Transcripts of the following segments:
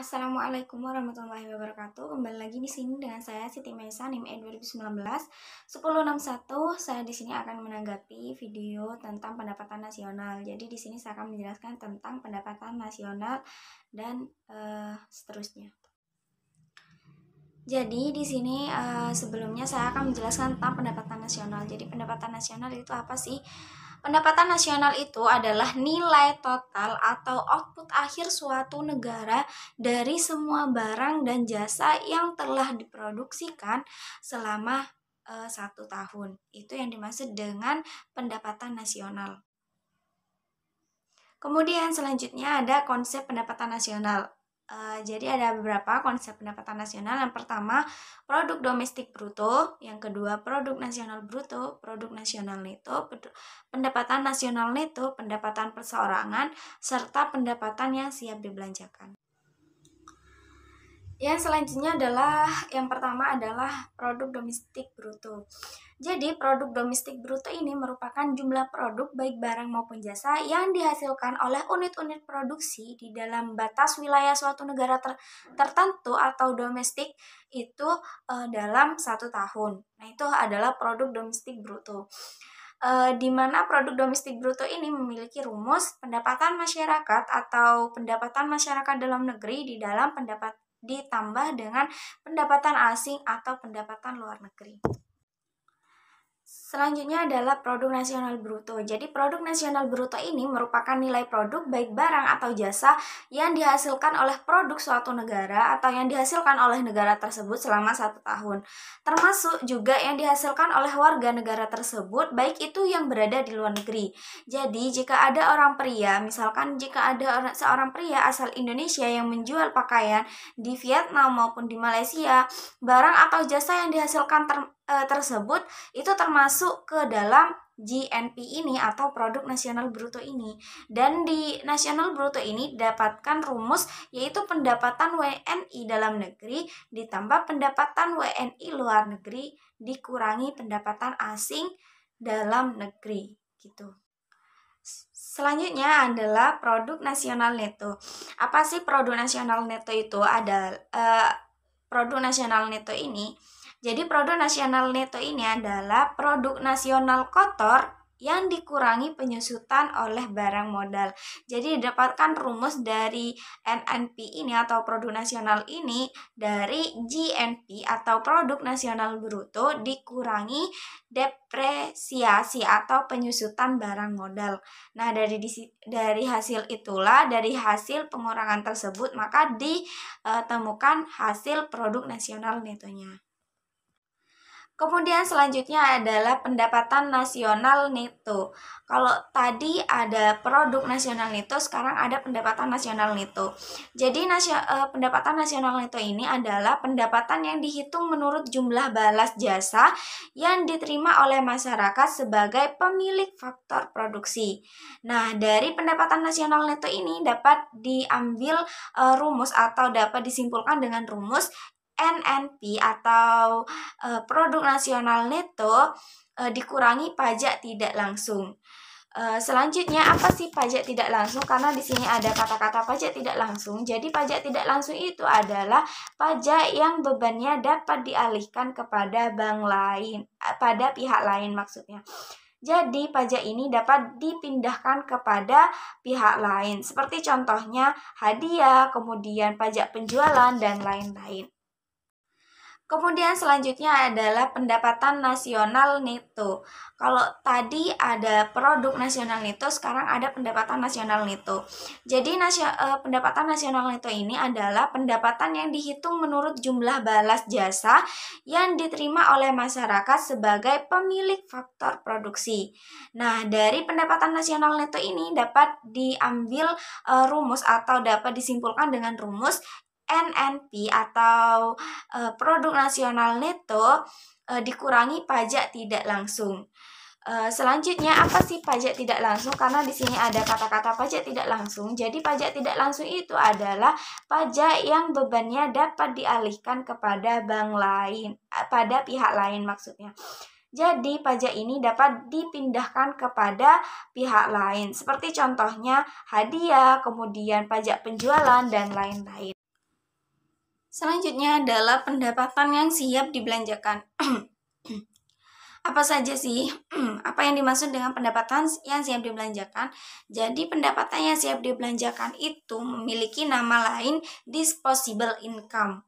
Assalamualaikum warahmatullahi wabarakatuh. Kembali lagi di sini dengan saya Siti Maisa NIM E 2019 1061. Saya di sini akan menanggapi video tentang pendapatan nasional. Jadi di sini saya akan menjelaskan tentang pendapatan nasional dan seterusnya. Jadi di sini sebelumnya saya akan menjelaskan tentang pendapatan nasional. Jadi pendapatan nasional itu apa sih? Pendapatan nasional itu adalah nilai total atau output akhir suatu negara dari semua barang dan jasa yang telah diproduksikan selama 1 tahun. Itu yang dimaksud dengan pendapatan nasional. Kemudian selanjutnya ada konsep pendapatan nasional. Jadi ada beberapa konsep pendapatan nasional. Yang pertama, produk domestik bruto. Yang kedua, produk nasional bruto, produk nasional neto, pendapatan nasional neto, pendapatan perseorangan, serta pendapatan yang siap dibelanjakan. Yang selanjutnya adalah, yang pertama adalah produk domestik bruto. Jadi produk domestik bruto ini merupakan jumlah produk baik barang maupun jasa yang dihasilkan oleh unit-unit produksi di dalam batas wilayah suatu negara tertentu atau domestik itu dalam 1 tahun. Nah, itu adalah produk domestik bruto. Di mana produk domestik bruto ini memiliki rumus pendapatan masyarakat atau pendapatan masyarakat dalam negeri di dalam ditambah dengan pendapatan asing atau pendapatan luar negeri. Selanjutnya adalah produk nasional bruto. Jadi produk nasional bruto ini merupakan nilai produk baik barang atau jasa yang dihasilkan oleh produk suatu negara atau yang dihasilkan oleh negara tersebut selama 1 tahun. Termasuk juga yang dihasilkan oleh warga negara tersebut, baik itu yang berada di luar negeri. Jadi jika ada orang pria, misalkan jika ada seorang pria asal Indonesia yang menjual pakaian di Vietnam maupun di Malaysia, barang atau jasa yang dihasilkan tersebut itu termasuk ke dalam GNP ini atau produk nasional bruto ini. Dan di nasional bruto ini dapatkan rumus yaitu pendapatan WNI dalam negeri ditambah pendapatan WNI luar negeri dikurangi pendapatan asing dalam negeri gitu. Selanjutnya adalah produk nasional neto. Apa sih produk nasional neto itu? Produk nasional neto ini, jadi produk nasional neto ini adalah produk nasional kotor yang dikurangi penyusutan oleh barang modal. Jadi didapatkan rumus dari NNP ini atau produk nasional ini dari GNP atau produk nasional bruto dikurangi depresiasi atau penyusutan barang modal. Nah, dari hasil itulah, dari hasil pengurangan tersebut maka ditemukan hasil produk nasional netonya. Kemudian selanjutnya adalah pendapatan nasional neto. Kalau tadi ada produk nasional neto, sekarang ada pendapatan nasional neto. Jadi pendapatan nasional neto ini adalah pendapatan yang dihitung menurut jumlah balas jasa yang diterima oleh masyarakat sebagai pemilik faktor produksi. Nah, dari pendapatan nasional neto ini dapat diambil rumus atau dapat disimpulkan dengan rumus NNP atau produk nasional neto dikurangi pajak tidak langsung. Selanjutnya apa sih pajak tidak langsung? Karena di sini ada kata-kata pajak tidak langsung. Jadi pajak tidak langsung itu adalah pajak yang bebannya dapat dialihkan kepada bank lain, pada pihak lain maksudnya. Jadi pajak ini dapat dipindahkan kepada pihak lain. Seperti contohnya hadiah, kemudian pajak penjualan dan lain-lain. Kemudian selanjutnya adalah pendapatan nasional neto. Kalau tadi ada produk nasional neto, sekarang ada pendapatan nasional neto. Jadi pendapatan nasional neto ini adalah pendapatan yang dihitung menurut jumlah balas jasa yang diterima oleh masyarakat sebagai pemilik faktor produksi. Nah, dari pendapatan nasional neto ini dapat diambil rumus atau dapat disimpulkan dengan rumus NNP atau produk nasional neto dikurangi pajak tidak langsung. Selanjutnya apa sih pajak tidak langsung? Karena di sini ada kata-kata pajak tidak langsung. Jadi pajak tidak langsung itu adalah pajak yang bebannya dapat dialihkan kepada bank lain, pada pihak lain maksudnya. Jadi pajak ini dapat dipindahkan kepada pihak lain. Seperti contohnya hadiah, kemudian pajak penjualan dan lain-lain. Selanjutnya adalah pendapatan yang siap dibelanjakan. Apa saja sih apa yang dimaksud dengan pendapatan yang siap dibelanjakan? Jadi pendapatan yang siap dibelanjakan itu memiliki nama lain disposable income.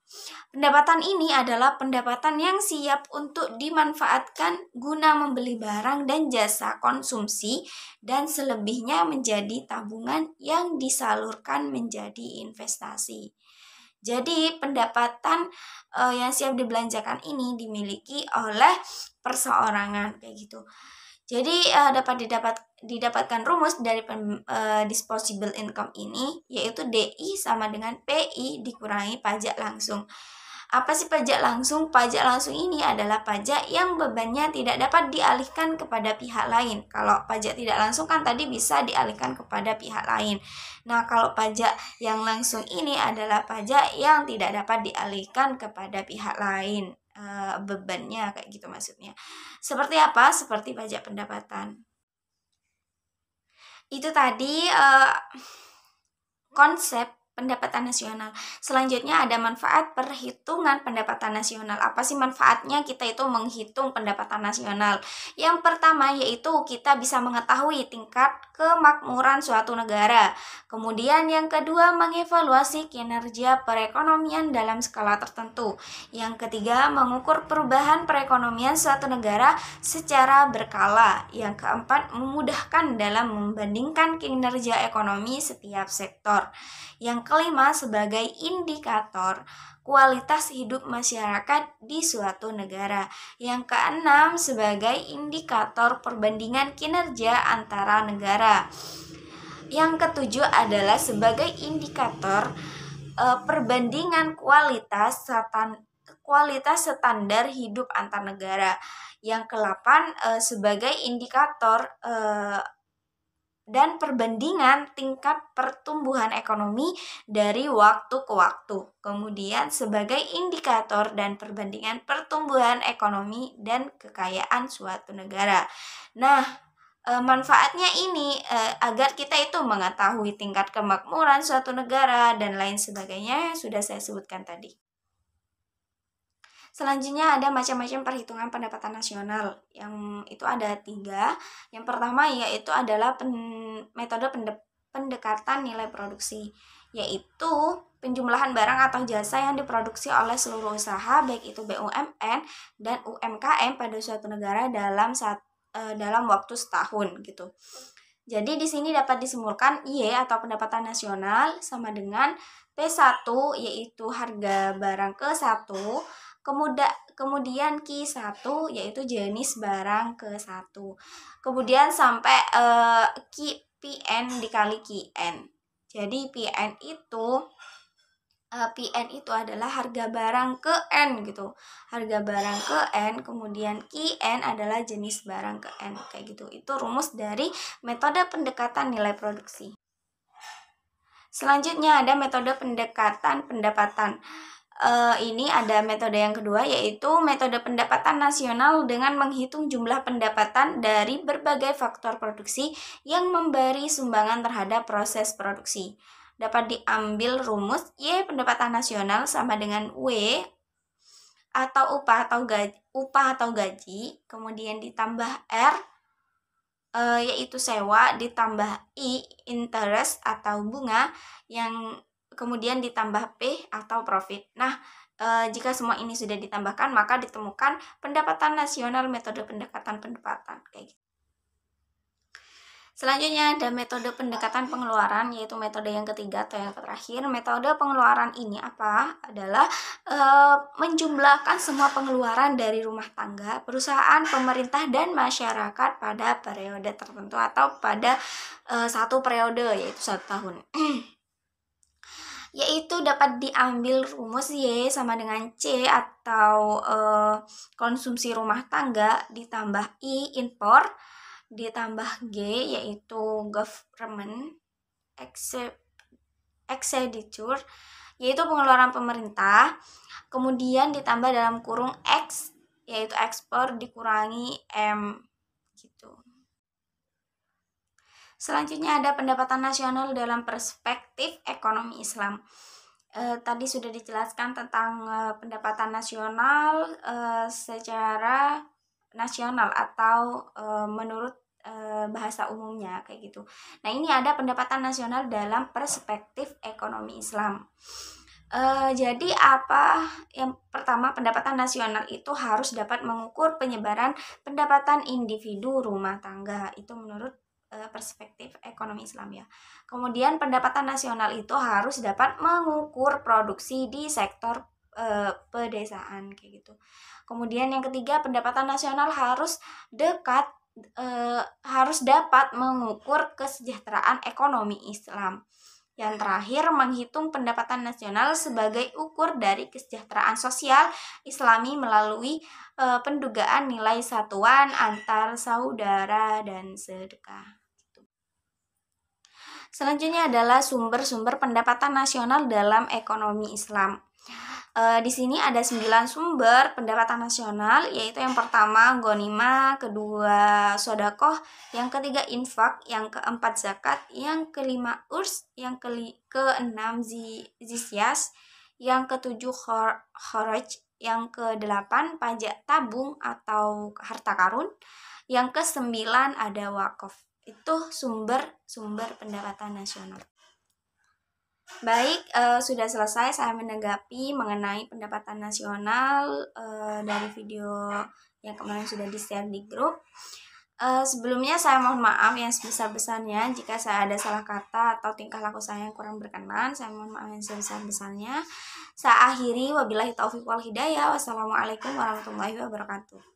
Pendapatan ini adalah pendapatan yang siap untuk dimanfaatkan guna membeli barang dan jasa konsumsi dan selebihnya menjadi tabungan yang disalurkan menjadi investasi. Jadi pendapatan yang siap dibelanjakan ini dimiliki oleh perseorangan kayak gitu. Jadi dapat didapatkan rumus dari disposable income ini, yaitu DI sama dengan PI dikurangi pajak langsung. Apa sih pajak langsung? Pajak langsung ini adalah pajak yang bebannya tidak dapat dialihkan kepada pihak lain. Kalau pajak tidak langsung kan tadi bisa dialihkan kepada pihak lain. Nah, kalau pajak yang langsung ini adalah pajak yang tidak dapat dialihkan kepada pihak lain. Bebannya kayak gitu maksudnya. Seperti apa? Seperti pajak pendapatan. Itu tadi konsep pendapatan nasional. Selanjutnya ada manfaat perhitungan pendapatan nasional. Apa sih manfaatnya kita itu menghitung pendapatan nasional? Yang pertama yaitu kita bisa mengetahui tingkat kemakmuran suatu negara. Kemudian yang kedua mengevaluasi kinerja perekonomian dalam skala tertentu. Yang ketiga mengukur perubahan perekonomian suatu negara secara berkala. Yang keempat memudahkan dalam membandingkan kinerja ekonomi setiap sektor. Yang kelima sebagai indikator kualitas hidup masyarakat di suatu negara. Yang keenam sebagai indikator perbandingan kinerja antara negara. Yang ketujuh adalah sebagai indikator perbandingan kualitas standar hidup antar negara. Yang ke-8 sebagai indikator dan perbandingan tingkat pertumbuhan ekonomi dari waktu ke waktu. Kemudian sebagai indikator dan perbandingan pertumbuhan ekonomi dan kekayaan suatu negara. Nah, manfaatnya ini agar kita itu mengetahui tingkat kemakmuran suatu negara dan lain sebagainya yang sudah saya sebutkan tadi. Selanjutnya ada macam-macam perhitungan pendapatan nasional, yang itu ada 3. Yang pertama yaitu adalah metode pendekatan nilai produksi, yaitu penjumlahan barang atau jasa yang diproduksi oleh seluruh usaha baik itu BUMN dan UMKM pada suatu negara dalam waktu setahun gitu. Jadi di sini dapat disimbolkan Y atau pendapatan nasional sama dengan P1 yaitu harga barang ke-1, kemudian Q1 yaitu jenis barang ke-1. Kemudian sampai PN dikali QN. Jadi PN itu adalah harga barang ke N gitu. Harga barang ke N, kemudian QN adalah jenis barang ke N kayak gitu. Itu rumus dari metode pendekatan nilai produksi. Selanjutnya ada metode pendekatan pendapatan. Ini ada metode yang kedua yaitu metode pendapatan nasional dengan menghitung jumlah pendapatan dari berbagai faktor produksi yang memberi sumbangan terhadap proses produksi. Dapat diambil rumus Y pendapatan nasional sama dengan W atau upah atau gaji, kemudian ditambah R yaitu sewa, ditambah I interest atau bunga, yang kemudian ditambah P atau profit. Nah, jika semua ini sudah ditambahkan maka ditemukan pendapatan nasional metode pendekatan pendapatan kayak gitu. Selanjutnya ada metode pendekatan pengeluaran, yaitu metode yang ketiga atau yang terakhir. Metode pengeluaran ini adalah menjumlahkan semua pengeluaran dari rumah tangga, perusahaan, pemerintah, dan masyarakat pada periode tertentu atau pada satu periode yaitu 1 tahun. Yaitu dapat diambil rumus Y sama dengan C atau konsumsi rumah tangga ditambah I impor ditambah G yaitu government expenditure yaitu pengeluaran pemerintah, kemudian ditambah dalam kurung X yaitu ekspor dikurangi M gitu. Selanjutnya ada pendapatan nasional dalam perspektif ekonomi Islam. tadi sudah dijelaskan tentang pendapatan nasional secara nasional atau menurut bahasa umumnya kayak gitu. Nah, ini ada pendapatan nasional dalam perspektif ekonomi Islam. Jadi apa yang pertama, pendapatan nasional itu harus dapat mengukur penyebaran pendapatan individu rumah tangga, itu menurut perspektif ekonomi Islam ya. Kemudian pendapatan nasional itu harus dapat mengukur produksi di sektor pedesaan kayak gitu. Kemudian yang ketiga, pendapatan nasional harus dapat mengukur kesejahteraan ekonomi Islam. Yang terakhir, menghitung pendapatan nasional sebagai ukur dari kesejahteraan sosial Islami melalui pendugaan nilai satuan antar saudara dan sedekah. Selanjutnya adalah sumber-sumber pendapatan nasional dalam ekonomi Islam. Di sini ada 9 sumber pendapatan nasional, yaitu yang pertama ghanimah, kedua sodakoh, yang ketiga infak, yang keempat zakat, yang kelima urs, yang keenam zisyas, yang ketujuh kharaj, yang kedelapan pajak tabung atau harta karun, yang kesembilan ada wakaf. Itu sumber-sumber pendapatan nasional. Baik, sudah selesai saya menanggapi mengenai pendapatan nasional dari video yang kemarin sudah di-share di grup. Sebelumnya saya mohon maaf yang sebesar-besarnya jika saya ada salah kata atau tingkah laku saya yang kurang berkenan. Saya mohon maaf yang sebesar-besarnya. Saya akhiri, wabillahi taufiq wal hidayah. Wassalamualaikum warahmatullahi wabarakatuh.